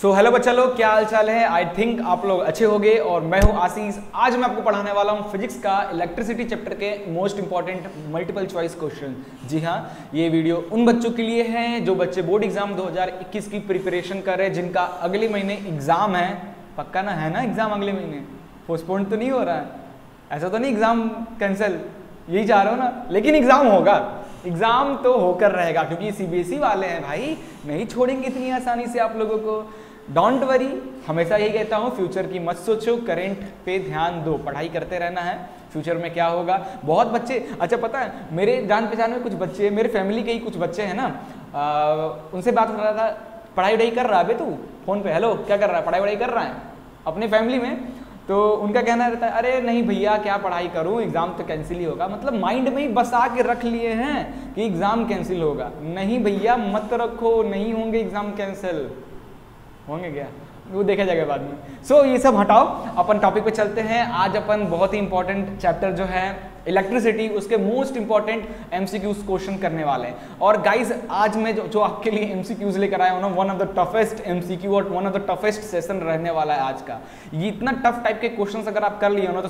So hello बच्चा लोग, क्या हाल चाल है। आई थिंक आप लोग अच्छे होंगे और मैं हूं आशीष। आज मैं आपको पढ़ाने वाला हूं फिजिक्स का इलेक्ट्रिसिटी चैप्टर के most important multiple choice question. जी हाँ, ये वीडियो उन बच्चों के लिए है जो बच्चे बोर्ड एग्जाम 2021 की प्रिपरेशन कर रहे हैं, जिनका अगले महीने एग्जाम है। पक्का ना है ना एग्जाम अगले महीने? पोस्टपोन तो नहीं हो रहा है? ऐसा तो नहीं एग्जाम कैंसिल, यही चाह रहे हो ना? लेकिन एग्जाम होगा, एग्जाम तो होकर रहेगा क्योंकि सीबीएसई वाले हैं भाई, नहीं छोड़ेंगे इतनी आसानी से आप लोगों को। डोंट वरी, हमेशा यही कहता हूँ, फ्यूचर की मत सोचो, करंट पे ध्यान दो, पढ़ाई करते रहना है। फ्यूचर में क्या होगा, बहुत बच्चे, अच्छा पता है मेरे जान पहचान में कुछ बच्चे, मेरे फैमिली के ही कुछ बच्चे हैं ना, उनसे बात कर रहा था, पढ़ाई वढ़ाई कर रहा है बे तू, फोन पे हेलो क्या कर रहा है, पढ़ाई वढ़ाई कर रहा है अपनी फैमिली में। तो उनका कहना रहता है अरे नहीं भैया क्या पढ़ाई करूं, एग्जाम तो कैंसिल ही होगा। मतलब माइंड में ही बसा के रख लिए हैं कि एग्जाम कैंसिल होगा। नहीं भैया मत रखो, नहीं होंगे एग्जाम कैंसिल, होंगे क्या वो देखा जाएगा बाद में। सो ये सब हटाओ, अपन टॉपिक पे चलते हैं। आज अपन बहुत ही इंपॉर्टेंट चैप्टर जो है इलेक्ट्रिसिटी, उसके मोस्ट इंपॉर्टेंट एमसीक्यूज क्वेश्चन करने वाले हैं। और गाइज आज मैं जो आपके लिए एमसीक्यूज लेकर आया हूं ना, one of the toughest MCQ और one of the toughest session रहने वाला है आज का। ये इतना टफ टाइप के क्वेश्चंस अगर आप कर लिए हो ना, तो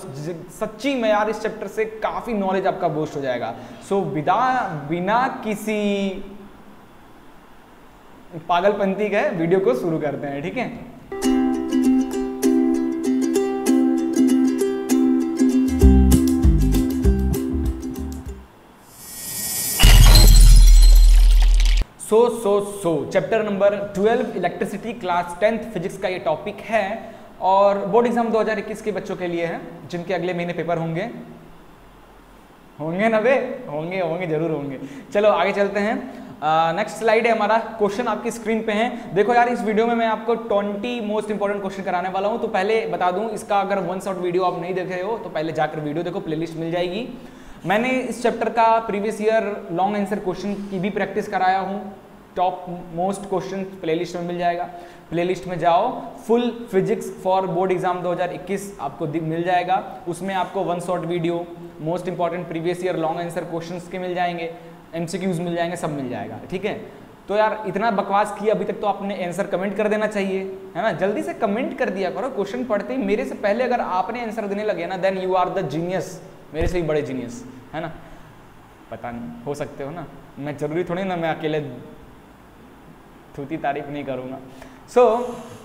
सच्ची में यार इस चैप्टर से काफी नॉलेज आपका बूस्ट हो जाएगा। सो बिना किसी पागलपंती के वीडियो को शुरू करते हैं, ठीक है? सो chapter number 12 electricity class 10th physics का ये टॉपिक है और बोर्ड एग्जाम 2021 के बच्चों के लिए है, जिनके अगले महीने पेपर होंगे ना बे? होंगे जरूर होंगे। चलो आगे चलते हैं। नेक्स्ट स्लाइड है हमारा, क्वेश्चन आपकी स्क्रीन पे है। देखो यार, इस वीडियो में मैं आपको 20 मोस्ट इंपॉर्टेंट क्वेश्चन कराने वाला हूं। तो पहले बता दूं, इसका अगर वन शॉट वीडियो आप नहीं देखे हो तो पहले जाकर वीडियो देखो, प्लेलिस्ट मिल जाएगी। मैंने इस चैप्टर का previous year long answer question की भी प्रैक्टिस कराया हूँ। टॉप मोस्ट क्वेश्चन प्लेलिस्ट में मिल जाएगा, प्लेलिस्ट में जाओ, full physics for board exam 2021 आपको मिल जाएगा। उसमें आपको one shot video, most important previous year long answer questions के मिल जाएंगे, एमसीक्यूज मिल जाएंगे, सब मिल जाएगा, ठीक है? तो यार इतना बकवास किया अभी तक, तो आपने आंसर कमेंट कर देना चाहिए, है ना? जल्दी से कमेंट कर दिया करो, क्वेश्चन पढ़ते ही मेरे से पहले अगर आपने आंसर देने लगे ना, then you are the genius, मेरे से ही बड़े जीनियस, है ना? पता नहीं, हो सकते हो ना, मैं जरूरी थोड़ी ना मैं अकेले थूती तारीफ नहीं करूंगा। So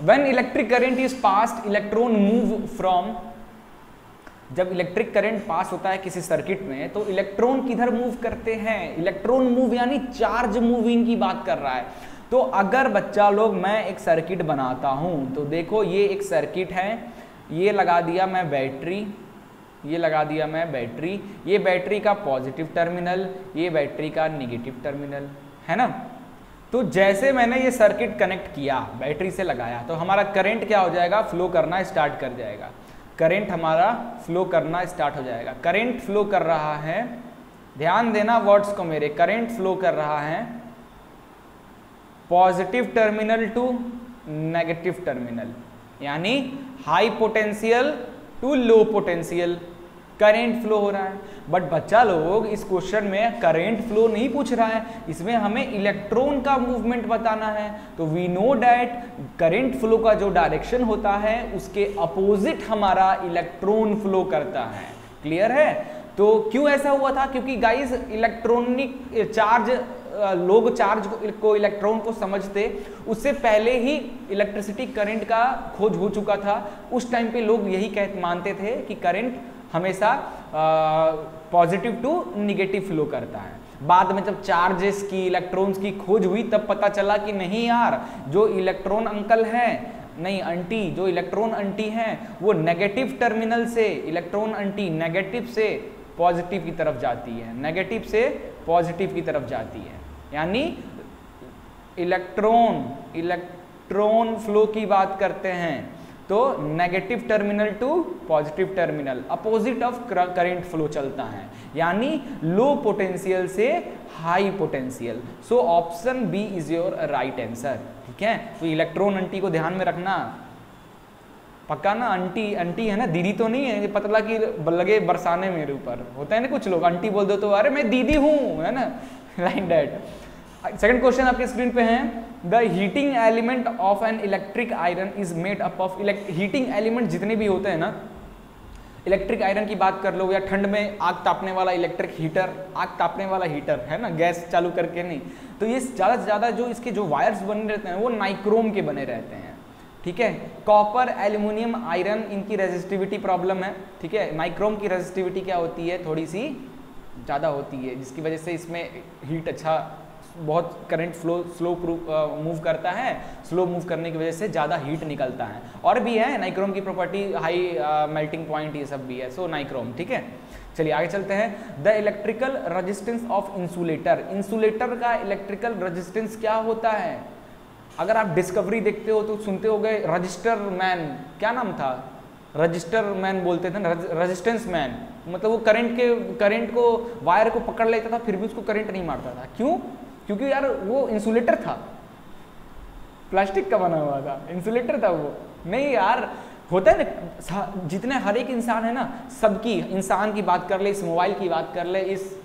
when electric current is passed, electron move from, जब इलेक्ट्रिक करंट पास होता है किसी सर्किट में तो इलेक्ट्रॉन किधर मूव करते हैं? इलेक्ट्रॉन मूव यानी चार्ज मूविंग की बात कर रहा है। तो अगर बच्चा लोग मैं एक सर्किट बनाता हूं, तो देखो ये एक सर्किट है, ये लगा दिया मैं बैटरी, ये लगा दिया मैं बैटरी, ये बैटरी का पॉजिटिव टर्मिनल, ये बैटरी का निगेटिव टर्मिनल, है ना? तो जैसे मैंने ये सर्किट कनेक्ट किया, बैटरी से लगाया, तो हमारा करंट क्या हो जाएगा? फ्लो करना स्टार्ट कर जाएगा। करंट हमारा फ्लो करना स्टार्ट हो जाएगा। करंट फ्लो कर रहा है, ध्यान देना वर्ड्स को मेरे, करंट फ्लो कर रहा है positive terminal to negative terminal, यानी high potential to low potential current flow हो रहा है। बट बच्चा लोग इस क्वेश्चन में करंट फ्लो नहीं पूछ रहा है, इसमें हमें इलेक्ट्रॉन का मूवमेंट बताना है। तो we know that current flow का जो डायरेक्शन होता है उसके अपोजिट हमारा इलेक्ट्रॉन फ्लो करता है। क्लियर है? तो क्यों ऐसा हुआ था? क्योंकि गाइस इलेक्ट्रॉनिक चार्ज, लोग चार्ज को इलेक्ट्रॉन को समझते उससे पहले ही इलेक्ट्रिसिटी करंट का खोज हो चुका था। उस टाइम पे लोग यही मानते थे कि करंट हमेशा पॉजिटिव टू निगेटिव फ्लो करता है। बाद में जब चार्जेस की, इलेक्ट्रॉन्स की खोज हुई, तब पता चला कि नहीं यार, जो इलेक्ट्रॉन अंकल है, नहीं आंटी, जो इलेक्ट्रॉन आंटी हैं वो नेगेटिव टर्मिनल से, इलेक्ट्रॉन आंटी नेगेटिव से पॉजिटिव की तरफ जाती है, नेगेटिव से पॉजिटिव की तरफ जाती है। यानी इलेक्ट्रॉन फ्लो की बात करते हैं तो negative terminal to positive terminal, opposite of current flow चलता है, यानी लो पोटेंशियल से high potential. So option B is your right answer, ठीक है? तो इलेक्ट्रॉन आंटी को ध्यान में रखना, पक्का ना? आंटी आंटी है ना, दीदी तो नहीं है, पता लगा कि लगे बरसाने मेरे ऊपर, होता है ना कुछ लोग आंटी बोल दो तो अरे मैं दीदी हूं, है ना? Like that. सेकंड क्वेश्चन आपके स्क्रीन पे है, the heating element of an electric iron is made up of, heating element जितने भी होते हैं ना, इलेक्ट्रिक आयरन की बात कर लो या ठंड में आग तापने वाला इलेक्ट्रिक हीटर, आग तापने वाला हीटर है ना, गैस चालू करके नहीं, तो ये ज़्यादा से ज़्यादा जो इसके जो वायर्स बने रहते हैं वो नाइक्रोम के बने रहते हैं, ठीक है। कॉपर, एल्यूमिनियम, आयरन, इनकी रेजिस्टिविटी प्रॉब्लम है, ठीक है। नाइक्रोम की रेजिस्टिविटी क्या होती है, थोड़ी सी ज़्यादा होती है, जिसकी वजह से इसमें हीट अच्छा, बहुत करंट फ्लो स्लो मूव करता है, स्लो मूव करने की वजह से ज़्यादा हीट निकलता है। और भी है नाइक्रोम की प्रॉपर्टी, हाई मेल्टिंग पॉइंट, ये सब भी है, सो नाइक्रोम, ठीक है। चलिए आगे चलते हैं। The electrical resistance of insulator, insulator का इलेक्ट्रिकल रेजिस्टेंस क्या होता है? अगर आप डिस्कवरी देखते हो तो सुनते हो गए रजिस्टर मैन, क्या नाम था, रजिस्टर मैन बोलते थे ना, रेजिस्टेंस मैन, मतलब वो करंट को वायर को पकड़ लेता था फिर भी उसको करंट नहीं मारता था। क्यों? क्योंकि यार वो इंसुलेटर था, प्लास्टिक का बना हुआ था, इंसुलेटर था वो। नहीं यार, होता है ना, जितने हर एक इंसान है ना, सबकी, इंसान की बात कर ले, इस मोबाइल की बात कर ले, इस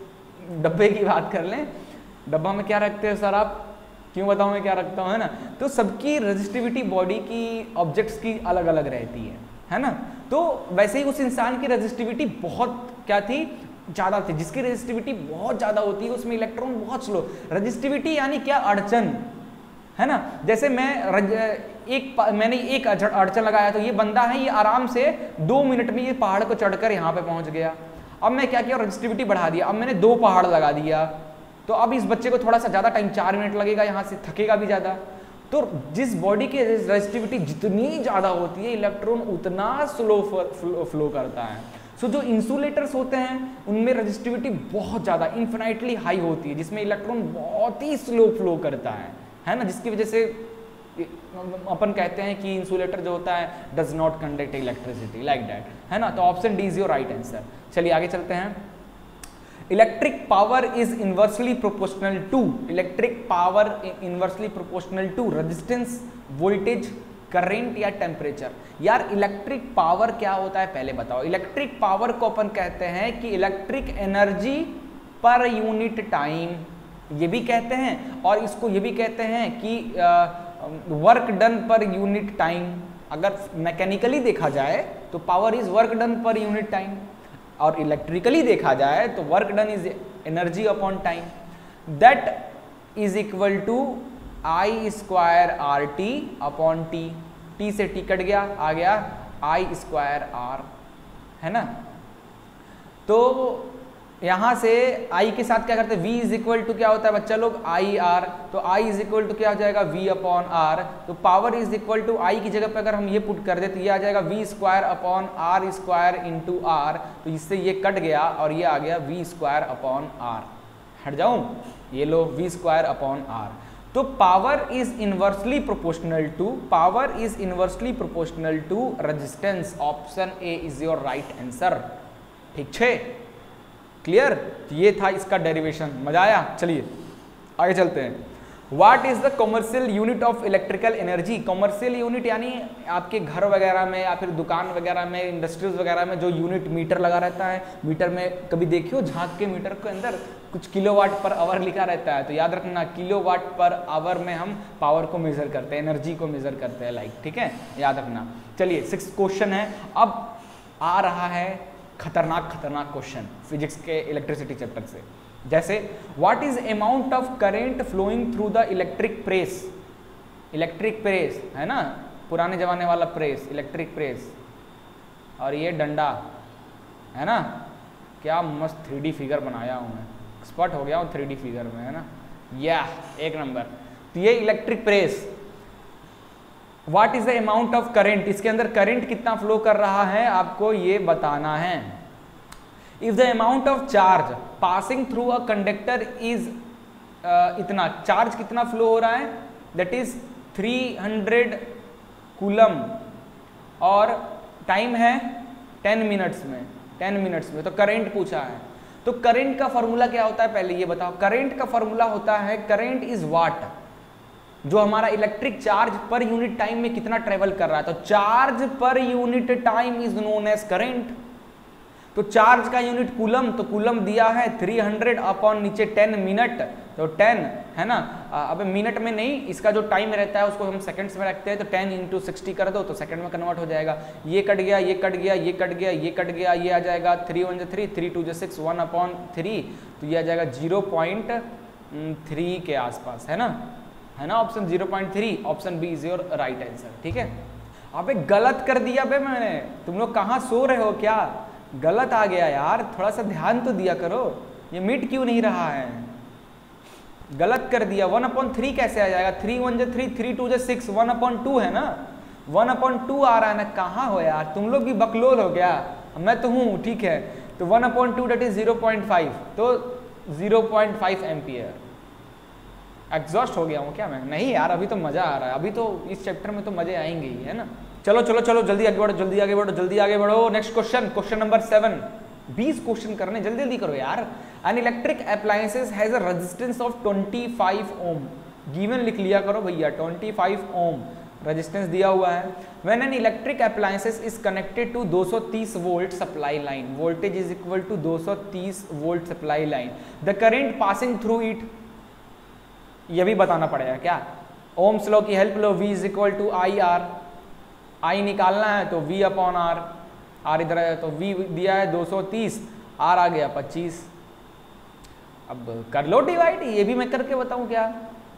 डब्बे की बात कर ले, डब्बा में क्या रखते हैं सर आप, क्यों बताऊं मैं क्या रखता हूँ, है ना। तो सबकी रेजिस्टिविटी बॉडी की, ऑब्जेक्ट्स की अलग अलग रहती है ना। तो वैसे ही उस इंसान की रेजिस्टिविटी बहुत क्या थी, ज़्यादा थी। जिसकी रेजिस्टिविटी बहुत ज़्यादा होती है उसमें इलेक्ट्रॉन बहुत स्लो, रेजिस्टिविटी यानी क्या, अड़चन, है ना। जैसे मैंने एक अड़चन लगाया तो ये बंदा है, ये आराम से 2 मिनट में ये पहाड़ को चढ़कर यहाँ पे पहुँच गया। अब मैं क्या किया, रेजिस्टिविटी बढ़ा दिया, अब मैंने 2 पहाड़ लगा दिया, तो अब इस बच्चे को थोड़ा सा ज़्यादा टाइम, 4 मिनट लगेगा, यहाँ से थकेगा भी ज़्यादा। तो जिस बॉडी की रेजिस्टिविटी जितनी ज़्यादा होती है, इलेक्ट्रॉन उतना स्लो फ्लो करता है। सो जो इंसुलेटर्स होते हैं उनमें रेजिस्टिविटी बहुत ज़्यादा, इन्फिनाइटली हाई होती है, जिसमें इलेक्ट्रॉन बहुत ही स्लो फ्लो करता है ना, जिसकी वजह से अपन कहते हैं कि इंसुलेटर जो होता है does not conduct electricity, like that, है ना। तो option D is your right answer. चलिए आगे चलते हैं। Electric power is inversely proportional to, electric power inversely proportional to resistance, voltage, current या टेम्परेचर। यार इलेक्ट्रिक पावर क्या होता है पहले बताओ। इलेक्ट्रिक पावर को अपन कहते हैं कि इलेक्ट्रिक एनर्जी पर यूनिट टाइम, ये भी कहते हैं, और इसको ये भी कहते हैं कि work done per unit time. अगर मैकेनिकली देखा जाए तो power is work done per unit time, और इलेक्ट्रिकली देखा जाए तो work done is energy upon time, that is equal to I square R T upon T. T से T cut गया, आ गया आई स्क्वायर आर, है ना। तो यहां से आई के साथ क्या करते हैं, v इज इक्वल टू क्या होता है बच्चा लोग, आई आर, तो आई इज इक्वल टू क्या हो जाएगा, v अपॉन आर। तो पावर इज इक्वल टू आई की जगह पे अगर हम ये पुट कर दे तो ये आ जाएगा v square upon R square into R. तो इससे ये कट गया और ये आ गया v स्क्वायर अपॉन आर। हट जाऊं, ये लो v स्क्वायर अपॉन आर। तो power is inversely proportional to, power is inversely proportional to resistance. Option A is your right answer. ठीक है, क्लियर। ये था इसका डेरिवेशन, मजा आया। चलिए आगे चलते हैं। What is the commercial unit of electrical energy. Commercial unit यानी आपके घर वगैरह में या फिर दुकान वगैरह में, इंडस्ट्रीज वगैरह में जो यूनिट मीटर लगा रहता है, मीटर में कभी देखियो झांक के मीटर के अंदर कुछ किलोवाट पर आवर लिखा रहता है, तो याद रखना किलोवाट पर आवर में हम पावर को मेजर करते हैं, एनर्जी को मेजर करते हैं, लाइक, ठीक है, याद रखना। चलिए 6th क्वेश्चन है, अब आ रहा है खतरनाक क्वेश्चन फिजिक्स के इलेक्ट्रिसिटी चैप्टर से। जैसे what is amount of current flowing through the electric press. Electric press है ना, पुराने जमाने वाला प्रेस, इलेक्ट्रिक प्रेस, और ये डंडा है ना। क्या मस्त 3D फिगर बनाया हूं मैं, एक्सपर्ट हो गया हूं 3D फिगर में, है ना, या एक नंबर। तो ये electric press, what is the amount of current, इसके अंदर करंट कितना फ्लो कर रहा है आपको ये बताना है। If the amount of charge passing through a conductor is इतना, चार्ज कितना फ्लो हो रहा है, दैट इज 300 कूलम, और टाइम है 10 मिनट्स में, 10 मिनट्स में, तो करंट पूछा है। तो करंट का फॉर्मूला क्या होता है पहले ये बताओ। करंट का फॉर्मूला होता है, करंट इज वाट, जो हमारा electric charge per unit time में कितना ट्रेवल कर रहा है, तो charge per unit time is known as current. तो चार्ज का यूनिट कूलम, तो कूलम दिया है 300 अपॉन नीचे 10 मिनट, तो 10 है ना। अब मिनट में नहीं, इसका जो टाइम रहता है उसको हम सेकंड्स में रखते हैं, तो 10 इंटू 60 कर दो तो सेकंड में कन्वर्ट हो जाएगा। ये कट गया, ये कट गया, ये कट गया, ये कट गया, ये आ जाएगा 3 1 3, 3 2 6, 1 अपॉन 3, तो ये आ जाएगा 0.3 के आसपास, है ना option 0.3, option B is your right answer. ठीक है, अबे गलत कर दिया बे मैंने, तुम लोग कहाँ सो रहे हो क्या, गलत आ गया यार, थोड़ा सा ध्यान तो दिया करो, ये मिट क्यों नहीं रहा है, गलत कर दिया। 1/3 कैसे आ जाएगा, 3 1 3, 3 2 6, 1/2 है ना, 1/2 आ रहा है ना, कहाँ हो यार तुम लोग भी बकलोल हो गया, मैं तो हूँ, ठीक है। तो 1/2 दैट इज 0.5, तो 0.5 एम्पियर। एग्जॉस्ट हो गया हूँ क्या मैं, नहीं यार अभी तो मजा आ रहा है, अभी तो इस चैप्टर में तो मजे आएंगे ही, है ना। चलो चलो चलो जल्दी आगे बढ़ो, जल्दी आगे बढ़ो, जल्दी आगे बढ़ो। Next question, question number 7, 20 question करने, जल्दी जल्दी करो यार। An electric appliances has a resistance of 25 ohm, given लिख लिया करो भैया, 25 ओम रेजिस्टेंस दिया हुआ है। When an electric appliances is connected to 230 volt supply line, voltage is equal to 230 volt supply line, the current passing through it, ये भी बताना पड़ेगा क्या, ओम्स लॉ की हेल्प लो, V is equal to I R, I निकालना है तो V अपॉन आर, आर इधर है तो V दिया है 230, आर आ गया 25, अब कर लो डिवाइड, ये भी मैं करके बताऊं क्या,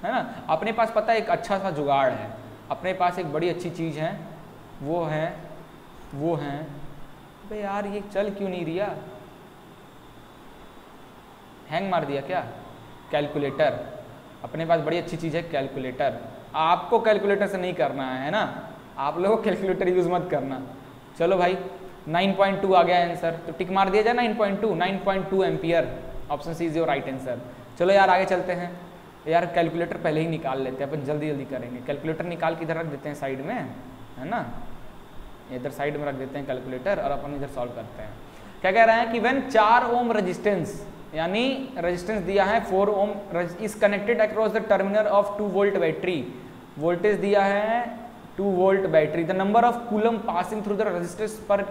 है ना। अपने पास पता है एक अच्छा सा जुगाड़ है, अपने पास एक बड़ी अच्छी चीज़ है, वो है अबे यार ये चल क्यों नहीं रिया, हैंग मार दिया क्या, कैलकुलेटर। अपने पास बड़ी अच्छी चीज़ है कैलकुलेटर, आपको कैलकुलेटर से नहीं करना है ना, आप लोगों को कैलकुलेटर यूज़ मत करना। चलो भाई 9.2 आ गया आंसर, तो टिक मार दिया जाए 9.2 ampere, option C is your right answer. चलो यार आगे चलते हैं, यार कैलकुलेटर पहले ही निकाल लेते हैं, अपन जल्दी जल्दी करेंगे। कैलकुलेटर निकाल के इधर रख देते हैं साइड में, है ना, इधर साइड में रख देते हैं कैलकुलेटर, और अपन इधर सॉल्व करते हैं। क्या कह रहे हैं कि व्हेन 4 ओम रेजिस्टेंस, यानी रेजिस्टेंस दिया है 4 ohm, is connected across the terminal of 2 volt battery, voltage दिया है 2 volt battery, the number of coulomb passing through the resistance per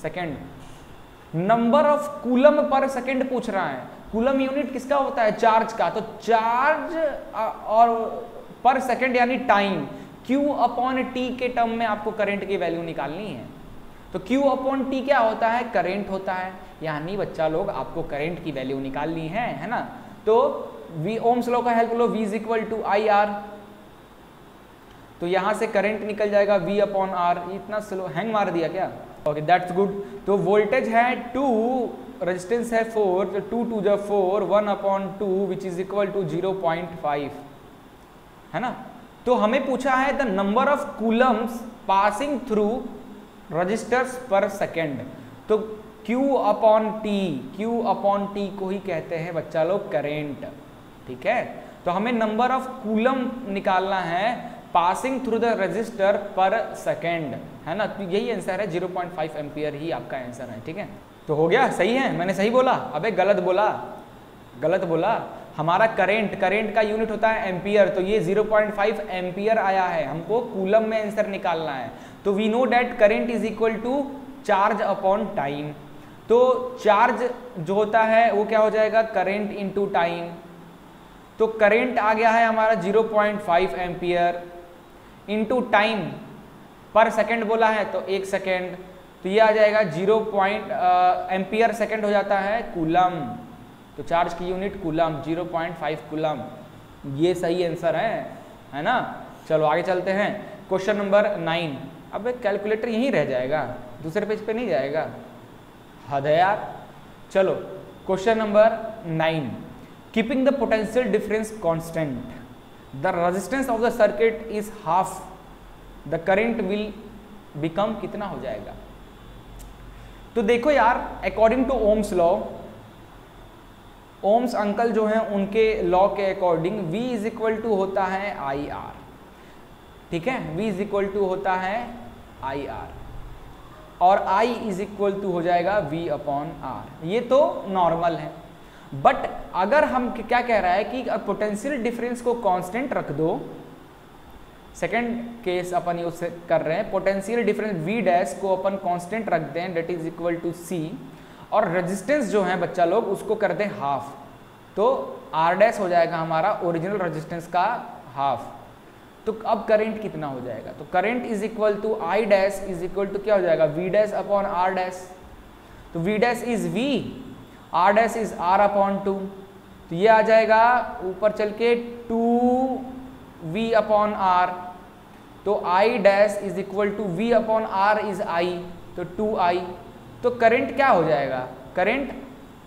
second, number of coulomb per second पूछ रहा है। Coulomb unit किसका होता है, चार्ज का, तो चार्ज और पर सेकेंड यानी टाइम, Q अपॉन टी के टर्म में आपको करंट की वैल्यू निकालनी है। तो Q अपॉन टी क्या होता है, करंट होता है, यानी बच्चा लोग आपको करंट की वैल्यू निकालनी है ना। तो V ओम्स लॉ का हेल्प लो, V is equal to I R, तो यहां से करंट निकल जाएगा V अपॉन आर। इतना स्लो हैंग मार दिया क्या, ओके दैट्स गुड। तो वोल्टेज है 2, रेजिस्टेंस है 4, तो 2 2 जा 4, 1/2 विच इज इक्वल टू 0.5, है ना। तो हमें पूछा है the number of coulombs passing through registers per second, तो Q अपॉन टी को ही कहते हैं बच्चा लोग करेंट, ठीक है। तो हमें नंबर ऑफ कूलम निकालना है पासिंग थ्रू द रजिस्टर पर सेकेंड, है ना, तो यही आंसर है, 0.5 एम्पियर ही आपका आंसर है, ठीक है। तो हो गया, सही है, मैंने सही बोला, अबे गलत बोला, हमारा करेंट का यूनिट होता है एम्पियर, तो ये 0.5 एम्पियर आया है, हमको कूलम में आंसर निकालना है। तो we know that current is equal to charge upon time, तो चार्ज जो होता है वो क्या हो जाएगा, करेंट इनटू टाइम, तो करेंट आ गया है हमारा 0.5 ampere into time, per second बोला है तो 1 सेकेंड, तो ये आ जाएगा 0. एम्पियर सेकंड हो जाता है कूलम, तो चार्ज की यूनिट कूलम, 0.5 कूलम, ये सही आंसर है ना। चलो आगे चलते हैं, क्वेश्चन नंबर 9। अब कैलकुलेटर यहीं रह जाएगा, दूसरे पेज पे नहीं जाएगा, हद है यार। चलो question number 9, keeping the potential difference constant, the resistance of the circuit is half, the current will become, कितना हो जाएगा। तो देखो यार, according to Ohm's law, Ohm's uncle जो हैं उनके लॉ के according V is equal to होता है आई आर, ठीक है, V इज इक्वल टू होता है आई आर, और I इज इक्वल टू हो जाएगा V अपॉन आर, ये तो नॉर्मल है। बट अगर हम क्या कह रहा है कि पोटेंशियल डिफरेंस को कांस्टेंट रख दो, सेकेंड केस अपन यूज कर रहे हैं, पोटेंशियल डिफरेंस V डैश को अपन कांस्टेंट रख दें, that is equal to C, और रेजिस्टेंस जो है बच्चा लोग उसको कर दें हाफ, तो आर डैश हो जाएगा हमारा ओरिजिनल रेजिस्टेंस का हाफ। तो अब करंट कितना हो जाएगा, तो current is equal to I dash is equal to क्या हो जाएगा, V dash upon R dash. तो V dash is V, R dash is R upon 2, तो ये आ जाएगा ऊपर चल के 2v अपॉन आर। तो I dash is equal to V upon R is I, तो 2i। तो करंट क्या हो जाएगा, करंट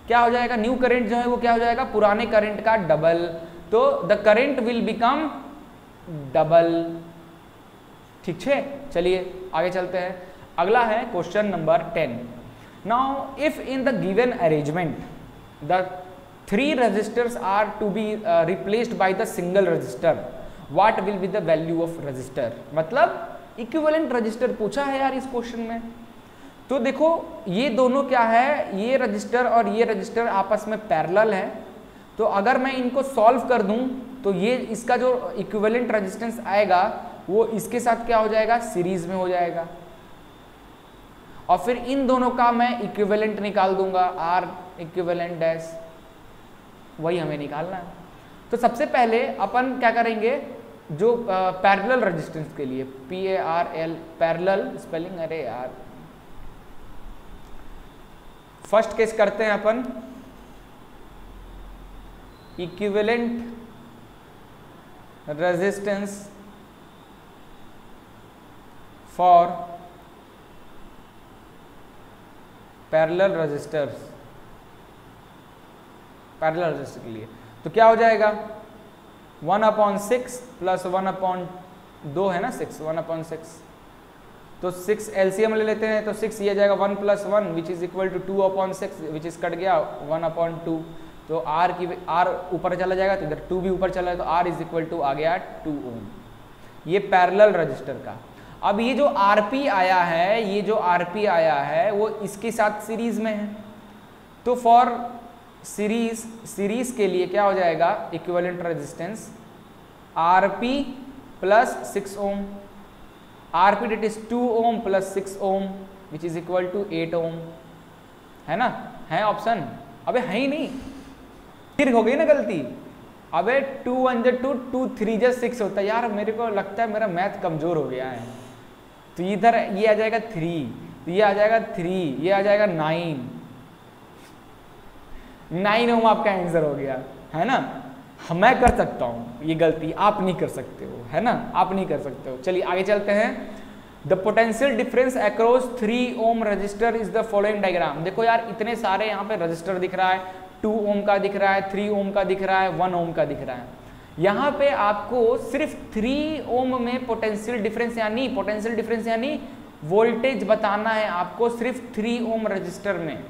क्या हो जाएगा, न्यू करंट जो है वो क्या हो जाएगा, पुराने करंट का डबल। तो the current will become double. ठीक है, चलिए आगे चलते हैं। अगला है question number 10। Now if in the given arrangement the 3 resistors are to be replaced by the single resistor, what will be the value of resistor। मतलब इक्विवेलेंट रजिस्टर पूछा है यार इस क्वेश्चन में। तो देखो ये दोनों क्या है, ये रजिस्टर और ये रजिस्टर आपस में पैरेलल है, तो अगर मैं इनको सॉल्व कर दूं तो ये इसका जो इक्विवेलेंट रेजिस्टेंस आएगा वो इसके साथ क्या हो जाएगा, सीरीज में हो जाएगा। और फिर इन दोनों का मैं इक्विवेलेंट निकाल दूंगा, आर इक्विवेलेंट डैश, वही हमें निकालना है। तो सबसे पहले अपन क्या करेंगे, जो पैरेलल रेजिस्टेंस के लिए PARL पैरेलल स्पेलिंग, अरे यार फर्स्ट केस करते हैं अपन equivalent resistance for parallel resistors, parallel resistor के लिए। तो क्या हो जाएगा 1/6 प्लस 1/2 है ना 6, 1/6। तो 6 एलसीएम ले लेते हैं, तो 6 ये जाएगा 1 + 1 which is equal to 2/6 which is cut गया 1/2। तो आर ऊपर चला जाएगा, तो इधर 2 भी ऊपर चला है, तो आर इज इक्वल टू आ गया 2 ओम। ये पैरेलल रजिस्टर का। अब ये जो आरपी आया है, ये जो आरपी आया है वो इसके साथ सीरीज में है। तो फॉर सीरीज के लिए क्या हो जाएगा, equivalent resistance RP plus 6 ohm, RP that is 2 ohm plus 6 ohm which is equal to 8 ohm, है ना, है ऑप्शन। अबे है ही नहीं, फिर हो गई ना गलती। अबे 2 1 2 2 3 6 होता है यार, मेरे को लगता है मेरा मैथ कमजोर हो गया है। तो इधर ये आ जाएगा 3, तो ये आ जाएगा 3, ये आ जाएगा 9 ओम आपका आंसर हो गया, है ना। मैं कर सकता हूँ ये गलती, आप नहीं कर सकते हो, है ना, आप नहीं कर सकते हो। चलिए आगे चलते हैं। The potential difference across 3 ohm register is the following diagram. देखो यार इतने सारे यहाँ पे रजिस्टर दिख रहा है, 2 ओम का दिख रहा है, 3 ओम का दिख रहा है, 1 ओम का दिख रहा है। यहाँ पे आपको सिर्फ 3 ओम में पोटेंशियल डिफरेंस यानी वोल्टेज बताना है आपको। सिर्फ 3 ओम रजिस्टर में,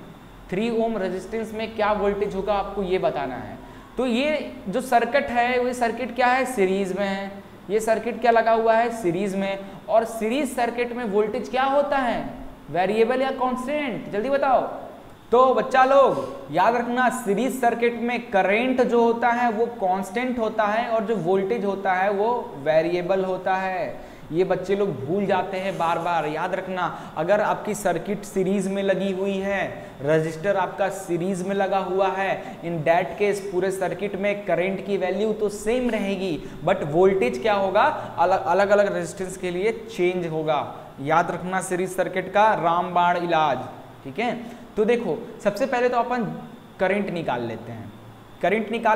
3 ओम रेजिस्टेंस में क्या वोल्टेज होगा आपको ये बताना है। तो ये जो सर्किट है वो सर्किट क्या है, सीरीज में है। ये सर्किट क्या लगा हुआ है, सीरीज में। और सीरीज सर्किट में वोल्टेज क्या होता है, वेरिएबल या कांस्टेंट, जल्दी बताओ। तो बच्चा लोग याद रखना, सीरीज सर्किट में करंट जो होता है वो कांस्टेंट होता है और जो वोल्टेज होता है वो वेरिएबल होता है। ये बच्चे लोग भूल जाते हैं बार बार, याद रखना। अगर आपकी सर्किट सीरीज में लगी हुई है, रजिस्टर आपका सीरीज में लगा हुआ है, इन दैट केस पूरे सर्किट में करंट की वैल्यू तो सेम रहेगी, बट वोल्टेज क्या होगा, अलग अलग रेजिस्टेंस के लिए चेंज होगा। याद रखना सीरीज सर्किट का रामबाण इलाज, ठीक है। तो देखो सबसे पहले तो अपन करंट निकाल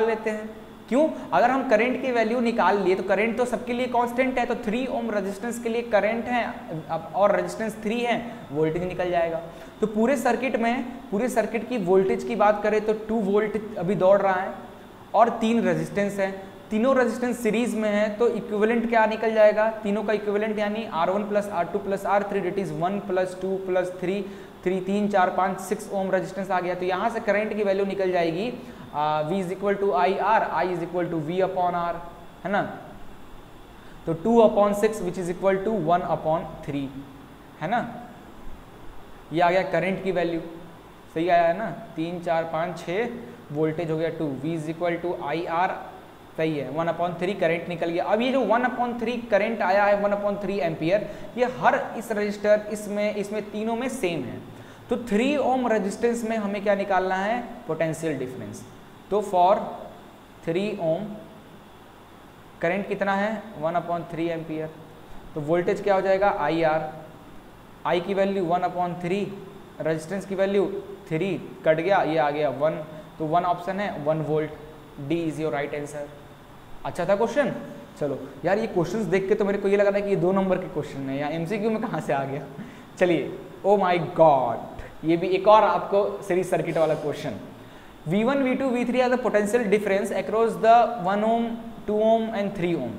लेते हैं। क्यों, अगर हम करंट की वैल्यू निकाल लिए तो करंट तो सबके लिए कांस्टेंट है, तो 3 ओम रेजिस्टेंस के लिए करंट है और रेजिस्टेंस 3 है, वोल्टेज निकल जाएगा। तो पूरे सर्किट की वोल्टेज की बात करें तो 2 वोल्ट अभी दौड़ रहा है और 3 रेजिस्टेंस है, तीनों रेजिस्टेंस सीरीज में है। तो इक्विवेलेंट क्या निकल जाएगा, तीनों का इक्विवेलेंट यानी R1 + R2 + R3 that is 1 + 2 + 3 3 4 5 6 ohm resistance आ गया। तो यहाँ से करंट की वैल्यू निकल जाएगी V is equal to IR, I is equal to V upon R, है ना। तो 2/6 विच इज इक्वल टू 1/3, है ना। ये आ गया करंट की वैल्यू, सही आया है ना। 3 4 5 6 वोल्टेज हो गया 2, V is equal to IR, सही है। 1/3 करंट निकल गया। अब ये जो 1/3 करंट आया है 1/3 एम्पियर, ये हर इस रजिस्टर इसमें तीनों में सेम है। तो 3 ओम रेजिस्टेंस में हमें क्या निकालना है, पोटेंशियल डिफरेंस। तो फॉर 3 ओम करंट कितना है 1/3 एम्पियर, तो वोल्टेज क्या हो जाएगा IR, I की वैल्यू 1/3, रेजिस्टेंस की वैल्यू 3 कट गया, ये आ गया 1, तो 1 ऑप्शन है 1 volt, D is your right answer. अच्छा था क्वेश्चन। चलो यार ये क्वेश्चंस देख के तो मेरे को ये लग रहा है कि ये 2 नंबर के क्वेश्चन है, या MCQ में कहाँ से आ गया। चलिए, ओ माय गॉड, ये भी एक और आपको सीरीज सर्किट वाला क्वेश्चन। V1, V2, V3 are the potential difference across the 1 ohm, 2 ohm and 3 ohm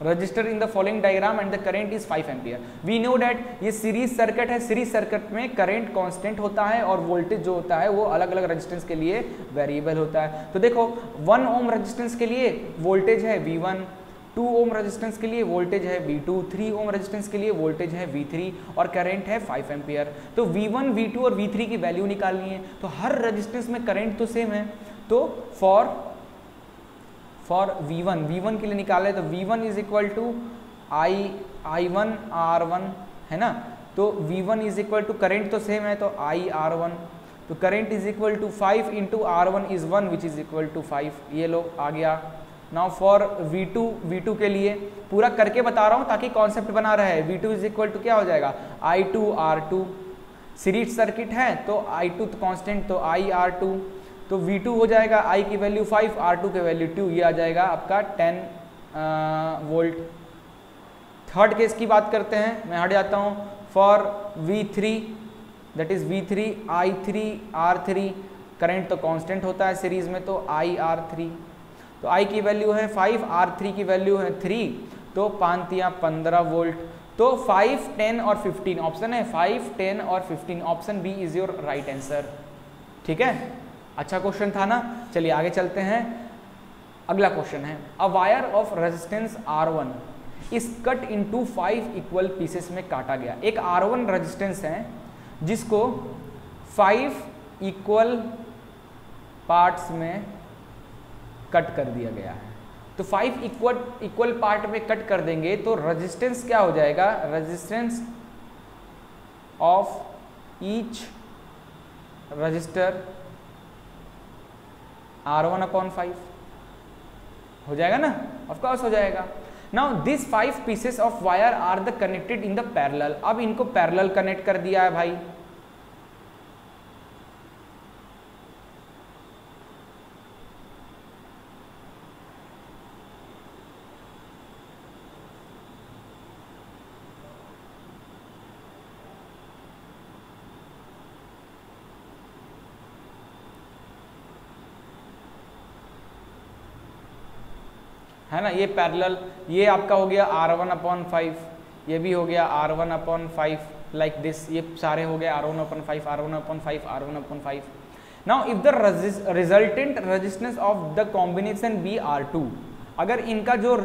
register in the following diagram and the current is 5 ampere. We know that ये series circuit है, series circuit में current constant होता है और voltage जो होता है वो अलग अलग रेजिस्टेंस के लिए वेरिएबल होता है। तो देखो 1 ओम रेजिस्टेंस के लिए वोल्टेज है V1, 2 ओम रेजिस्टेंस के लिए वोल्टेज है V2, 3 ओम रेजिस्टेंस के लिए वोल्टेज है V3 और करंट है 5 एम्पियर। तो V1, V2 और V3 की वैल्यू निकालनी है। तो हर रेजिस्टेंस में करंट तो सेम है, तो फॉर V1 के लिए निकाले तो V1 is equal to I1 R1 है ना। तो V1 is equal to current तो सेम है तो IR1, तो current is equal to 5 into R1 is 1 which is equal to 5। ये लो आ गया। नाउ फॉर V2 के लिए पूरा करके बता रहा हूँ ताकि कॉन्सेप्ट बना रहे। V2 इज इक्वल टू क्या हो जाएगा I2 R2, सीरीज सर्किट है तो I2 कॉन्स्टेंट तो IR2, तो V2 हो जाएगा I की वैल्यू 5, R2 की वैल्यू 2, ये आ जाएगा आपका 10 वोल्ट। थर्ड केस की बात करते हैं, मैं हट जाता हूँ। For V3 that is V3 I3 R3, current तो कांस्टेंट होता है सीरीज में तो IR3, तो I की वैल्यू है 5, R3 की वैल्यू है 3, तो 5 या 15 वोल्ट। तो 5, 10 और 15 ऑप्शन है, 5, 10 और 15 option B is your right answer. ठीक है, अच्छा क्वेश्चन था ना। चलिए आगे चलते हैं। अगला क्वेश्चन है, a wire of resistance R1 is cut into 5 equal pieces में काटा गया। एक R1 रेजिस्टेंस है जिसको 5 इक्वल पार्ट्स में कट कर दिया गया है। तो 5 इक्वल पार्ट में कट कर देंगे तो रेजिस्टेंस क्या हो जाएगा, resistance of each resistor R1/5 हो जाएगा ना, ऑफ कोर्स हो जाएगा। Now this 5 pieces of wire are the connected in the parallel. अब इनको पैरेलल कनेक्ट कर दिया है भाई। है ना, ये पैरेलल, ये आपका हो गया R1/5, ये भी हो गया R1/5 लाइक दिस, ये सारे हो गए R1/5 R1/5 R1/5। Now if the resultant resistance of the combination be R2, अगर इनका जो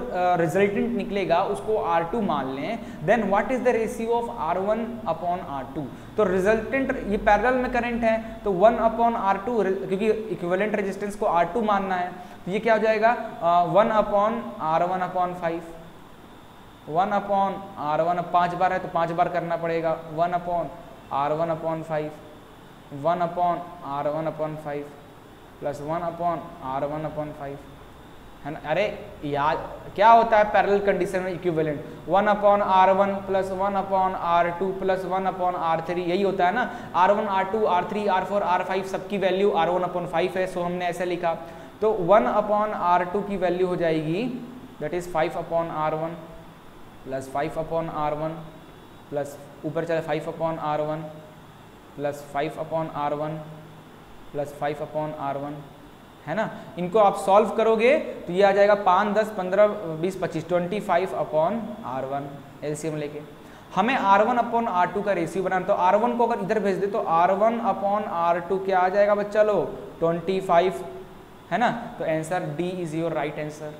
रिजल्टेंट निकलेगा उसको R2 मान लें, then what is the ratio of R1/R2। तो रिजल्टेंट ये पैरेलल में करंट है तो 1/R2, क्योंकि इक्विवेलेंट रेजिस्टेंस को R2 मानना है, तो ये क्या हो जाएगा 1/R1/5, 1/R1, 5 बार है तो 5 बार करना पड़ेगा, 1/R1/5, 1/R1/5 प्लस 1/R1/5 है ना। अरे यार क्या होता है पैरेलल कंडीशन में equivalent, 1/R1 plus 1/R2 plus 1/R3, यही होता है ना। R1 R2 R3 R4 R5 सबकी वैल्यू R1/5 है, सो हमने ऐसा लिखा। तो 1/R2 की वैल्यू हो जाएगी that is 5/R1 plus 5/R1 plus ऊपर चले 5/R1 plus 5/R1 plus 5/R1 है ना। इनको आप सॉल्व करोगे तो ये आ जाएगा 5, 10, 15, 20, 25, 25/R1 एलसीएम लेके। हमें R1/R2 का रेशियो बनाना, तो R1 को अगर इधर भेज दे तो R1/R2 क्या आ जाएगा बच्चा लो 25 है ना। तो answer D is your right answer.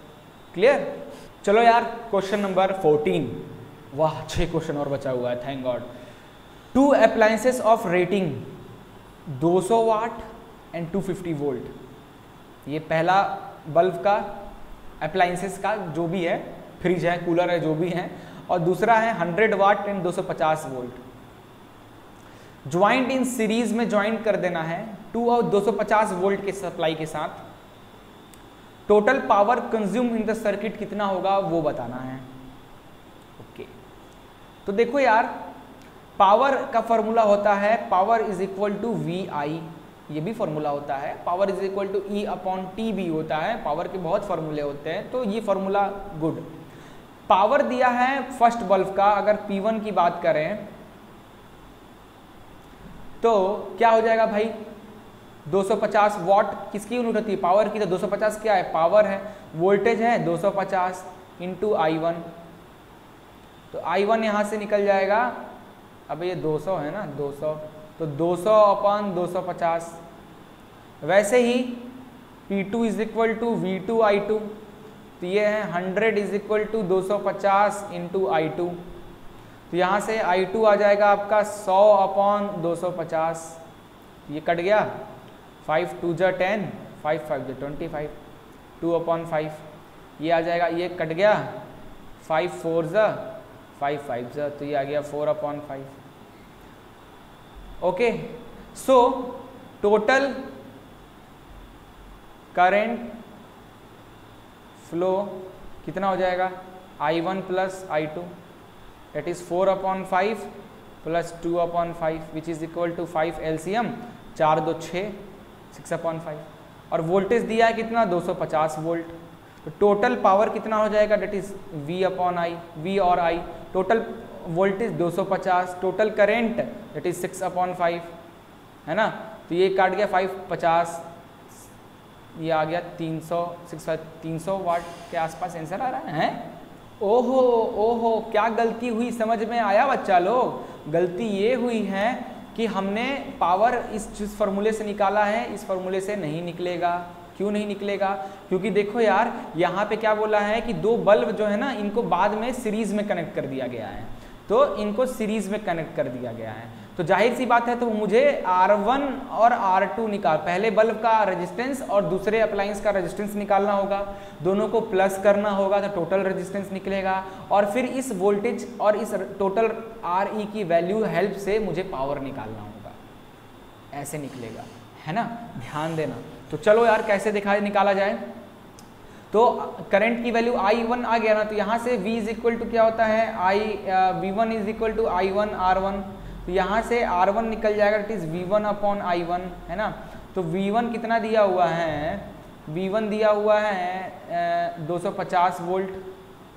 Clear. चलो यार क्वेश्चन नंबर 14, वाह 6 क्वेश्चन और बचा हुआ है, thank God. 2 appliances of rating 200 watt and 250 volt, ये पहला बल्ब का अप्लायंसेस का जो भी है, फ्रिज है कूलर है जो भी है, और दूसरा है 100 watt and 250 volt. Joint in series में ज्वाइंट कर देना है 2 और 250 वोल्ट के सप्लाई के साथ। Total power consume in the circuit कितना होगा वो बताना है। ओके, तो देखो यार, पावर का फॉर्मूला होता है power is equal to V I, ये भी फॉर्मूला होता है। Power is equal to E upon T भी होता है। पावर के बहुत फॉर्मूले होते हैं, तो ये फॉर्मूला गुड। पावर दिया है फर्स्ट बल्ब का, अगर P1 की बात करें तो क्या हो जाएगा भाई, 250 वॉट किसकी यूनिट होती है, पावर की। तो 250 क्या है, पावर है। वोल्टेज है 250 इंटू I1, तो I1 यहाँ से निकल जाएगा, अब ये 200 है ना, 200, तो 200 अपॉन 250। वैसे ही P2 is equal to V2 I2, तो ये है 100 is equal to 250 into I2, तो यहाँ से I2 आ जाएगा आपका 100 अपॉन 250, ये कट गया, 5 2 जा 10, 5 5 जा 25, 2 अपॉन 5, ये आ जाएगा, ये कट गया, 5 4 जा 5 5 जा, तो ये आ गया 4 upon 5। Okay, so total current flow कितना हो जाएगा, I1 plus I2, that is 4 upon 5 plus 2 upon 5 which is equal to 5 LCM, 4 2 6, 6 upon 5। और वोल्टेज दिया है कितना, 250 वोल्ट, तो टोटल पावर कितना हो जाएगा, that is V upon I, V और I, total voltage 250, total current that is 6 upon 5, है ना। तो ये काट गया 5 50, ये आ गया 300 वाट के आसपास आंसर आ रहा है। ओहो ओहो, क्या गलती हुई, समझ में आया बच्चा लोग। गलती ये हुई है कि हमने पावर जिस फॉर्मूले से निकाला है, इस फॉर्मूले से नहीं निकलेगा। क्यों नहीं निकलेगा, क्योंकि देखो यार, यहाँ पे क्या बोला है कि 2 बल्ब जो है ना, इनको बाद में सीरीज में कनेक्ट कर दिया गया है, तो इनको सीरीज में कनेक्ट कर दिया गया है, तो जाहिर सी बात है, तो मुझे R1 और R2 निकाल, पहले बल्ब का रेजिस्टेंस और दूसरे अप्लायंस का रेजिस्टेंस निकालना होगा, दोनों को प्लस करना होगा, तो टोटल रेजिस्टेंस निकलेगा, और फिर इस वोल्टेज और इस टोटल RE की वैल्यू हेल्प से मुझे पावर निकालना होगा, ऐसे निकलेगा, है ना, ध्यान देना। तो चलो यार, कैसे निकाला जाए। तो करंट की वैल्यू I1 आ गया ना, तो यहाँ से V इज इक्वल टू क्या होता है, V1 is equal to I1 R1, तो यहाँ से R1 निकल जाएगा, it is V1 upon I1, है ना। तो V1 कितना दिया हुआ है, V1 दिया हुआ है 250 वोल्ट,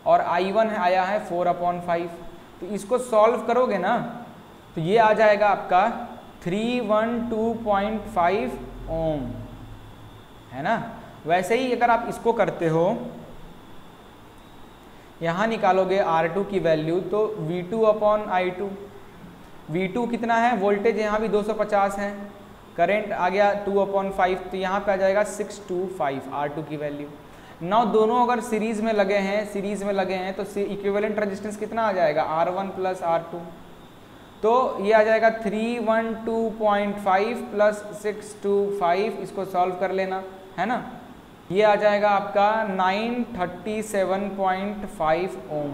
और I1 आया है 4 अपॉन 5, तो इसको सॉल्व करोगे ना, तो ये आ जाएगा आपका 312.5 ओम, है ना। वैसे ही अगर आप इसको करते हो, यहाँ निकालोगे R2 की वैल्यू, तो V2 अपॉन I2, V2 कितना है, वोल्टेज यहाँ भी 250 है, करंट आ गया 2 अपॉन 5, तो यहाँ पे आ जाएगा 625 R2 की वैल्यू। नाउ दोनों अगर सीरीज में लगे हैं, तो इक्विवेलेंट रेजिस्टेंस कितना आ जाएगा, R1 प्लस R2, तो ये आ जाएगा 312.5 प्लस 625, इसको सॉल्व कर लेना, है ना। ये आ जाएगा आपका 937.5 ओम,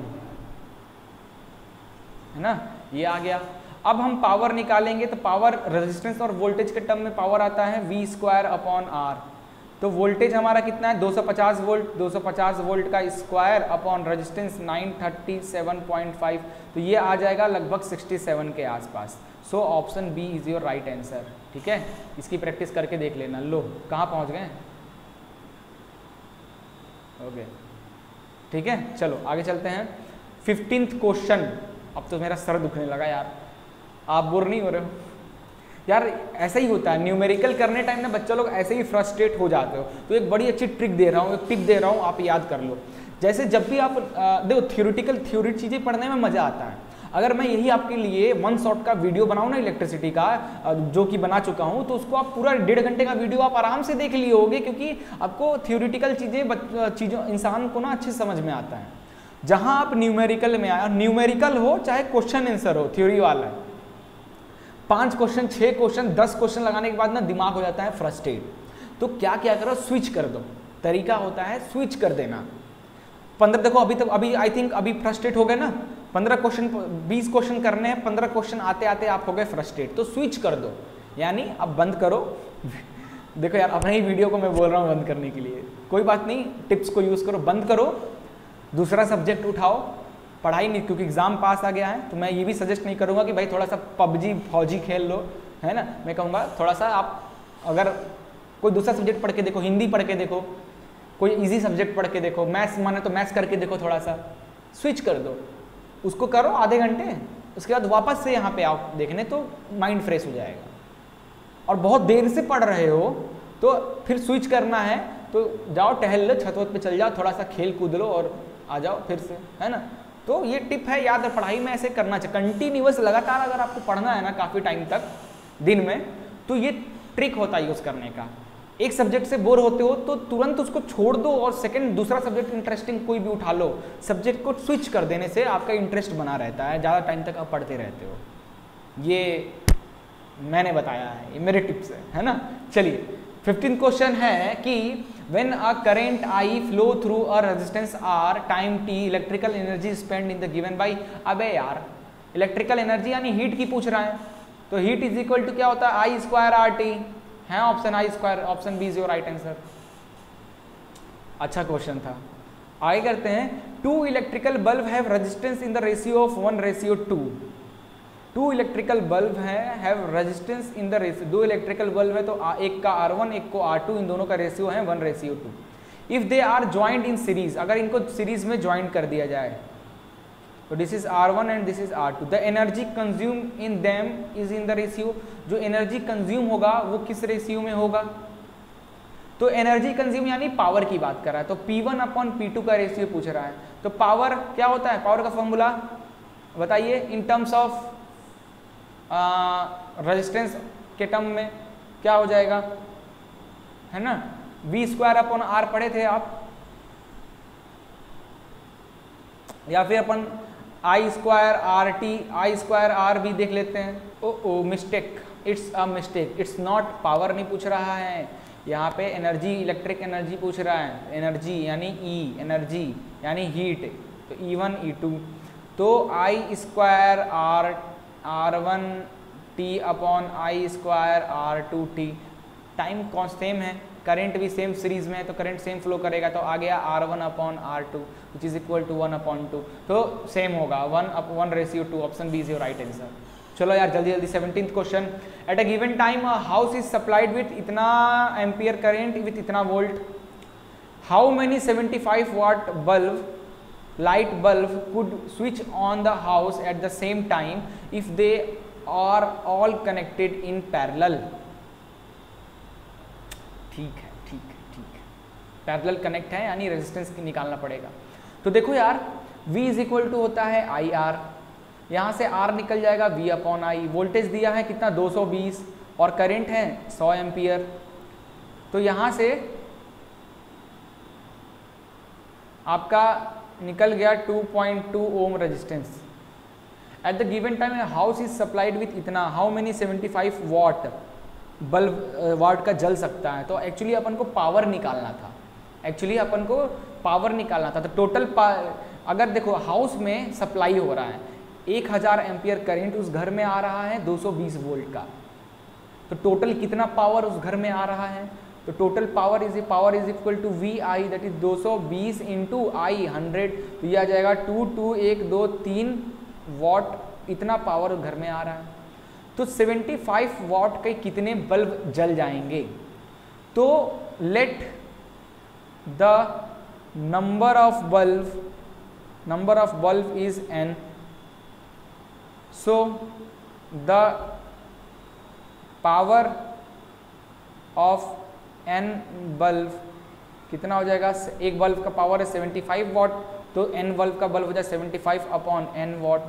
है ना, ये आ गया। अब हम पावर निकालेंगे, तो पावर रेजिस्टेंस और वोल्टेज के टर्म में पावर आता है V स्क्वायर अपॉन R, तो वोल्टेज हमारा कितना है 250 वोल्ट, 250 वोल्ट का स्क्वायर अपॉन रेजिस्टेंस 937.5, तो ये आ जाएगा लगभग 67 के आसपास। So option B is your right answer, ठीक है। इसकी प्रैक्टिस करके देख लेना। लो, कहाँ पहुँच गए, ओके, ठीक है। चलो आगे चलते हैं। 15th question. अब तो मेरा सर दुखने लगा यार, आप बोर नहीं हो रहे हो यार? ऐसा ही होता है, न्यूमेरिकल करने टाइम ना बच्चा लोग ऐसे ही फ्रस्ट्रेट हो जाते हो। तो एक बड़ी अच्छी ट्रिक दे रहा हूँ, एक टिप दे रहा हूँ, आप याद कर लो। जैसे जब भी आप देखो, थ्योरेटिकल चीज़ें पढ़ने में मज़ा आता है। अगर मैं यही आपके लिए 1 शॉट का वीडियो बनाऊँ ना इलेक्ट्रिसिटी का, जो कि बना चुका हूँ, तो उसको आप पूरा 1.5 घंटे का वीडियो आप आराम से देख लिए होगे, क्योंकि आपको थ्योरेटिकल चीज़ों इंसान को ना अच्छे समझ में आता है। जहाँ आप न्यूमेरिकल में आया, न्यूमेरिकल हो चाहे क्वेश्चन आंसर हो, थ्योरी वाला है, 5 क्वेश्चन 6 क्वेश्चन 10 क्वेश्चन लगाने के बाद ना दिमाग हो जाता है फ्रस्ट्रेट। तो क्या करो, स्विच कर दो। तरीका होता है स्विच कर देना। 15 देखो, अभी आई थिंक अभी फ्रस्ट्रेट हो गए ना, 15 क्वेश्चन 20 क्वेश्चन करने हैं, 15 क्वेश्चन आते आते आप हो गए फ्रस्ट्रेट, तो स्विच कर दो, यानी अब बंद करो। देखो यार अपने ही वीडियो को मैं बोल रहा हूँ बंद करने के लिए, कोई बात नहीं, टिप्स को यूज़ करो, बंद करो, दूसरा सब्जेक्ट उठाओ, पढ़ाई नहीं, क्योंकि एग्जाम पास आ गया है। तो मैं ये भी सजेस्ट नहीं करूँगा कि भाई थोड़ा सा पबजी फौजी खेल लो, है ना। मैं कहूँगा थोड़ा सा आप अगर कोई दूसरा सब्जेक्ट पढ़ के देखो, हिंदी पढ़ के देखो, कोई इजी सब्जेक्ट पढ़ के देखो, मैथ्स माने तो मैथ्स करके देखो, थोड़ा सा स्विच कर दो, उसको करो आधे घंटे, उसके बाद वापस से यहाँ पे आओ देखने, तो माइंड फ्रेश हो जाएगा। और बहुत देर से पढ़ रहे हो तो फिर स्विच करना है तो जाओ टहल लो, छत वत पे चल जाओ, थोड़ा सा खेल कूद लो और आ जाओ फिर से, है ना। तो ये टिप है, याद है, पढ़ाई में ऐसे करना चाहिए, कंटिन्यूअस लगातार अगर आपको पढ़ना है ना काफ़ी टाइम तक दिन में, तो ये ट्रिक होता है यूज़ करने का। एक सब्जेक्ट से बोर होते हो तो तुरंत उसको छोड़ दो और सेकंड दूसरा सब्जेक्ट इंटरेस्टिंग कोई भी उठा लो, सब्जेक्ट को स्विच कर देने से आपका इंटरेस्ट बना रहता है, ज़्यादा टाइम तक आप पढ़ते रहते हो। ये मैंने बताया है, ये मेरे टिप्स है ना। चलिए 15th क्वेश्चन है कि when a current I flow through a resistance R time t electrical energy spend in the given by. अबे यार इलेक्ट्रिकल एनर्जी यानी हीट की पूछ रहा है, तो हीट इज इक्वल टू क्या होता है, I स्क्वायर RT है, option I square, option B is your right answer. अच्छा क्वेश्चन था, आगे करते हैं। 2 electrical bulb have resistance in the ratio of 1:2। 2 electrical bulb have resistance in the ratio, 2 electrical bulb है तो एक का R1 एक को R2, इन दोनों का रेशियो है 1:2। If they are joint in series, अगर इनको सीरीज में ज्वाइंट कर दिया जाए, तो this is R1 and this is R2, the energy consume in them is in the ratio, जो एनर्जी कंज्यूम होगा वो किस रेशियो में होगा, तो एनर्जी कंज्यूम यानी पावर की बात कर रहा है, तो P1/P2 का रेशियो पूछ रहा है। तो पावर क्या होता है, पावर का फॉर्मूला बताइए इन टर्म्स ऑफ रेजिस्टेंस के टर्म में क्या हो जाएगा, है ना। V²/R पढ़े थे आप, या फिर अपन I²RT भी देख लेते हैं। Oh mistake, it's a mistake, it's not, power नहीं पूछ रहा है यहाँ पे, एनर्जी, इलेक्ट्रिक एनर्जी पूछ रहा है, एनर्जी यानी E, एनर्जी यानी हीट, तो E1 E2, तो I²R1T/I²R2T, टाइम कौन सेम है, करंट भी सेम सीरीज में है तो करंट सेम फ्लो करेगा, तो आ गया R1/R2 which is equal to 1/2, तो सेम होगा 1:2, option B is your right answer. चलो यार जल्दी जल्दी 17th question. At a given time house is supplied with इतना एम्पियर करेंट विथ इतना volt, how many 75 watt bulb light bulb could switch on the house at the same time if they are all connected in parallel। ठीक है, parallel connect है यानी resistance निकालना पड़ेगा। तो देखो यार V इज इक्वल टू होता है IR, यहाँ से R निकल जाएगा V/I, वोल्टेज दिया है कितना 220 और करंट है 100 एम्पियर, तो यहाँ से आपका निकल गया 2.2 ohm resistance. At the given time house is supplied with इतना, हाउ मेनी 75 वाट बल्ब वाट का जल सकता है, तो एक्चुअली अपन को पावर निकालना था, तो टोटल अगर देखो हाउस में सप्लाई हो रहा है 1000 एम्पियर करंट उस घर में आ रहा है 220 वोल्ट का, तो टोटल कितना पावर उस घर में आ रहा है, तो total power is equal to VI, that is 220 into I 100, तो यह आ जाएगा 22123 वॉट, इतना पावर घर में आ रहा है। तो 75 वॉट के कितने बल्ब जल जाएंगे, तो let the number of bulb is n, so the power of n bulb कितना हो जाएगा, एक बल्ब का पावर है 75 वॉट, तो n बल्ब का बल्ब हो जाए 75/n वॉट,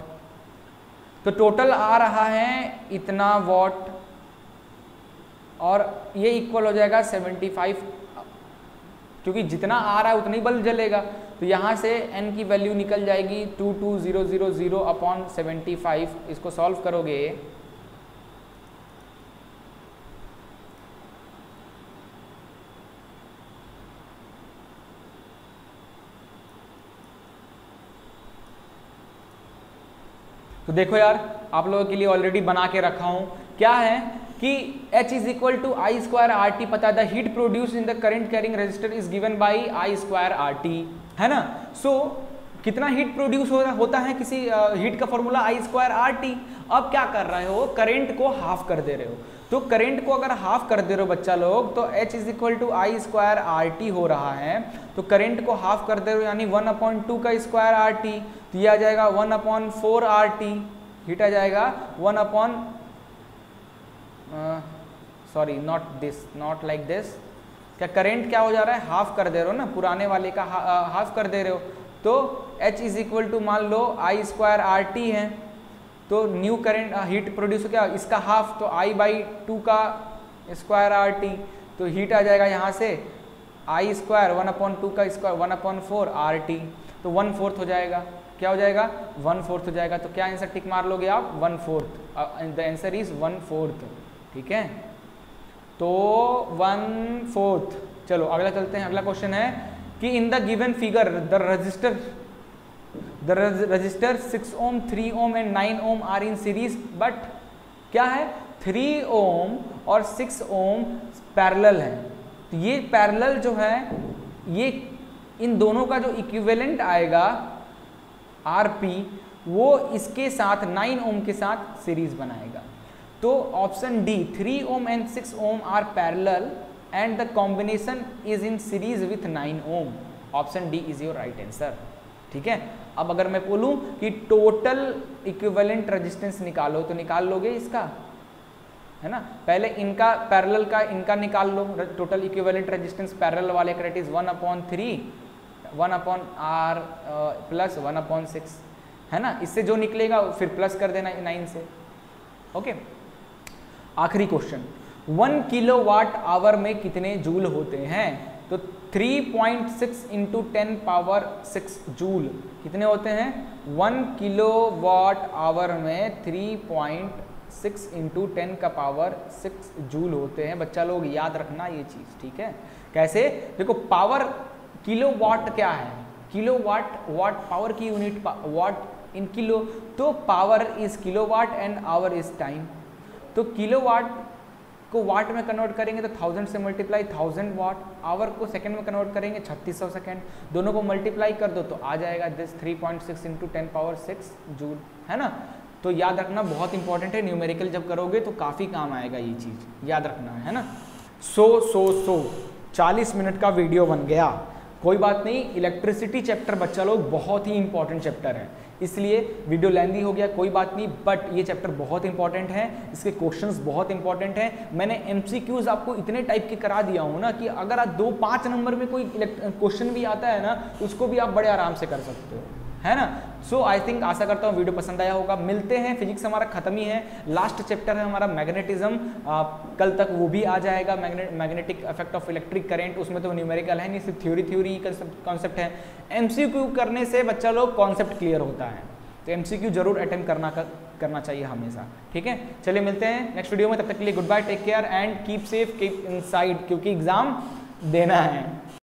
तो टोटल आ रहा है इतना वॉट, और ये इक्वल हो जाएगा 75, क्योंकि जितना आ रहा है उतना ही बल्ब जलेगा, तो यहाँ से n की वैल्यू निकल जाएगी 22000/75, इसको सॉल्व करोगे तो देखो यार, आप लोगों के लिए ऑलरेडी बना के रखा हूं, क्या है कि H is equal to I square R T, पता है the heat produce in the current carrying resistor is given by I square R T, है ना। सो कितना हीट प्रोड्यूस होता है किसी हीट का formula I square R T. अब क्या कर रहे हो, करंट को हाफ कर दे रहे हो, तो करंट को अगर हाफ कर दे रहे हो बच्चा लोग, तो H is equal to I square R T हो रहा है, तो करंट को हाफ कर दे रहे हो यानी 1/2 का स्क्वायर आर टी, तो ये आ जाएगा 1/4 आर टी, हीट आ जाएगा 1 sorry not this, not like this, क्या करंट क्या हो जा रहा है, हाफ कर दे रहे हो ना, पुराने वाले का हाफ कर दे रहे हो, तो H इज इक्वल टू मान लो आई स्क्वायर आर टी है, तो न्यू करंट हीट प्रोड्यूस क्या इसका हाफ, तो I/2 का स्क्वायर आर टी, तो हीट आ जाएगा यहाँ से आई स्क्वायर 1/2 का स्क्वायर 1/4 आर टी, तो 1/4 हो जाएगा, क्या हो जाएगा 1/4 हो जाएगा, तो क्या आंसर टिक मार लोगे आप 1/4, द आंसर इज 1/4, ठीक है, तो 1/4। चलो अगला चलते हैं, अगला क्वेश्चन है कि in the given figure the resistor 6 ohm 3 ohm and 9 ohm are in series, but क्या है 3 ओम और 6 ओम पैरेलल है, तो ये पैरेलल जो है ये इन दोनों का जो इक्विवेलेंट आएगा आरपी वो इसके साथ 9 ओम के साथ सीरीज बनाएगा। तो option D 3 ohm and 6 ohm are parallel and the combination is in series with 9 ohm, option D is your right answer, ठीक है। अब अगर मैं बोलूं कि टोटल इक्विवेलेंट रेजिस्टेंस निकालो, तो निकाल लोगे इसका, है ना, पहले इनका पैरेलल का इनका निकाल लो, टोटल इक्विवेलेंट रेजिस्टेंस पैरेलल वाले का इज 1/3 1/r प्लस 1/6, है ना, इससे जो निकलेगा फिर प्लस कर देना 9 से, ओके। आखिरी क्वेश्चन, 1 किलोवाट आवर में कितने जूल होते हैं, तो 3.6 इंटू 10 पावर 6 जूल कितने होते हैं, 1 किलोवाट आवर में 3.6 इंटू 10 का पावर 6 जूल होते हैं, बच्चा लोग याद रखना ये चीज़, ठीक है। कैसे, देखो पावर किलोवाट क्या है, किलोवाट वाट पावर की यूनिट वाट इन किलो, तो power is kilowatt and our is time, तो किलोवाट को वाट में कन्वर्ट करेंगे तो 1000 से मल्टीप्लाई 1000 वाट, आवर को सेकंड में कन्वर्ट करेंगे 3600 सेकंड, दोनों को मल्टीप्लाई कर दो तो आ जाएगा दिस 3.6 इंटू 10 पावर 6 जूल, है ना। तो याद रखना बहुत इंपॉर्टेंट है, न्यूमेरिकल जब करोगे तो काफ़ी काम आएगा ये चीज़, याद रखना है ना। 40 मिनट का वीडियो बन गया, कोई बात नहीं, इलेक्ट्रिसिटी चैप्टर बच्चा लोग बहुत ही इंपॉर्टेंट चैप्टर है, इसलिए वीडियो लेंदी हो गया, कोई बात नहीं, बट ये चैप्टर बहुत इंपॉर्टेंट है, इसके क्वेश्चंस बहुत इंपॉर्टेंट हैं। मैंने एमसीक्यूज आपको इतने टाइप के करा दिया हूँ ना कि अगर आप 2-5 नंबर में कोई क्वेश्चन भी आता है ना, उसको भी आप बड़े आराम से कर सकते हो, है ना। सो आई थिंक आशा करता हूँ वीडियो पसंद आया होगा। मिलते हैं, फिजिक्स हमारा खत्म ही है, लास्ट चैप्टर है हमारा मैग्नेटिज्म, कल तक वो भी आ जाएगा, magnetic effect of electric current, उसमें तो न्यूमेरिकल है नहीं, सिर्फ थ्योरी कॉन्सेप्ट है। एमसीक्यू करने से बच्चा लोग कॉन्सेप्ट क्लियर होता है, तो एमसीक्यू जरूर अटेम्प्ट करना चाहिए हमेशा, ठीक है। चलिए मिलते हैं नेक्स्ट वीडियो में, तब तक के लिए goodbye, take care and keep safe, keep inside, क्योंकि एग्जाम देना है।